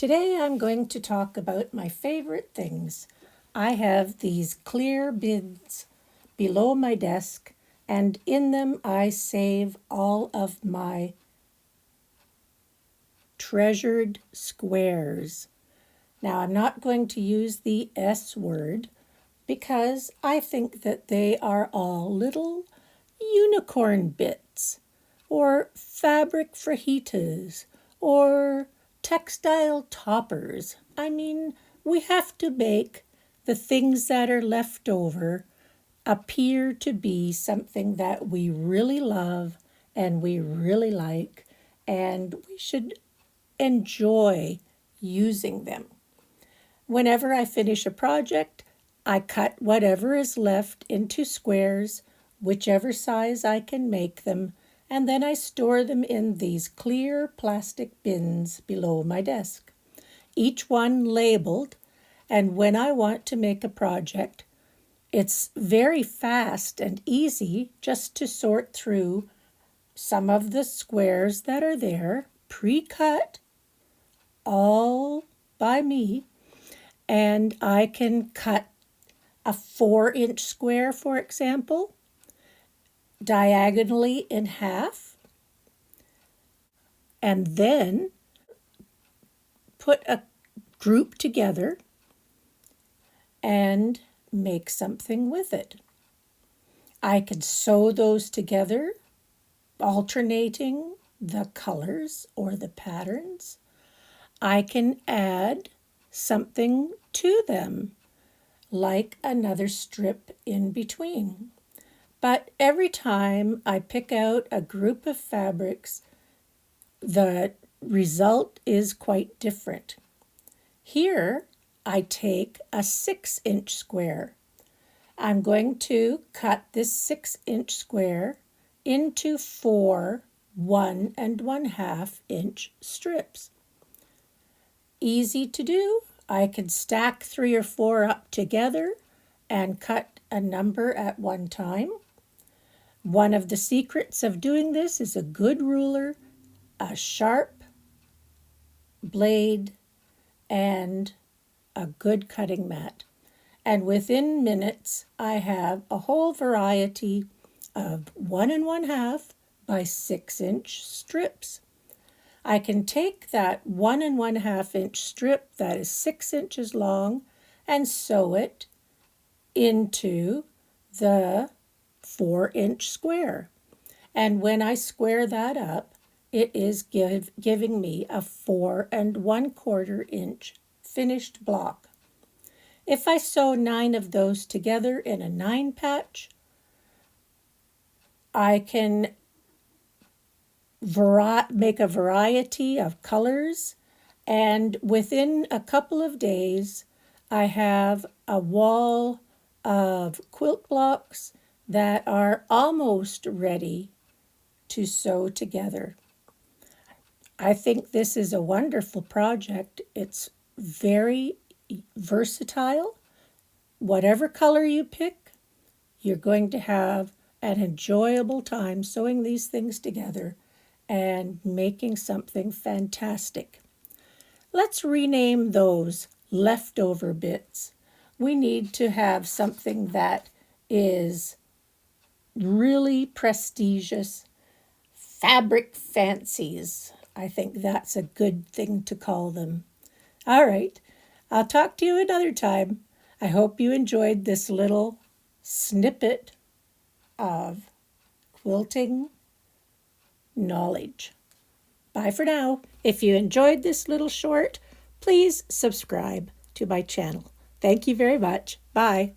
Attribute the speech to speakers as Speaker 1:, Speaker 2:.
Speaker 1: Today I'm going to talk about my favorite things. I have these clear bins below my desk, and in them I save all of my treasured squares. Now I'm not going to use the S word because I think that they are all little unicorn bits, or fabric fajitas, or textile toppers. I mean, we have to make the things that are left over appear to be something that we really love and we really like, and we should enjoy using them. Whenever I finish a project, I cut whatever is left into squares, whichever size I can make them, and then I store them in these clear plastic bins below my desk, each one labeled, and when I want to make a project, it's very fast and easy just to sort through some of the squares that are there, pre-cut, all by me, and I can cut a 4-inch square, for example, diagonally in half, and then put a group together and make something with it. I can sew those together, alternating the colors or the patterns. I can add something to them, like another strip in between. But every time I pick out a group of fabrics, the result is quite different. Here, I take a 6-inch square. I'm going to cut this 6-inch square into 4 1 1/2 inch strips. Easy to do. I can stack 3 or 4 up together and cut a number at one time. One of the secrets of doing this is a good ruler, a sharp blade, and a good cutting mat. And within minutes, I have a whole variety of 1 1/2 by 6-inch strips. I can take that 1 1/2 inch strip that is 6 inches long and sew it into the 4-inch square. And when I square that up, it is giving me a 4 1/4 inch finished block. If I sew 9 of those together in a 9 patch, I can make a variety of colors, and within a couple of days, I have a wall of quilt blocks that are almost ready to sew together. I think this is a wonderful project. It's very versatile. Whatever color you pick, you're going to have an enjoyable time sewing these things together and making something fantastic. Let's rename those leftover bits. We need to have something that is really prestigious. Fabric fancies. I think that's a good thing to call them. All right, I'll talk to you another time. I hope you enjoyed this little snippet of quilting knowledge. Bye for now. If you enjoyed this little short, please subscribe to my channel. Thank you very much. Bye.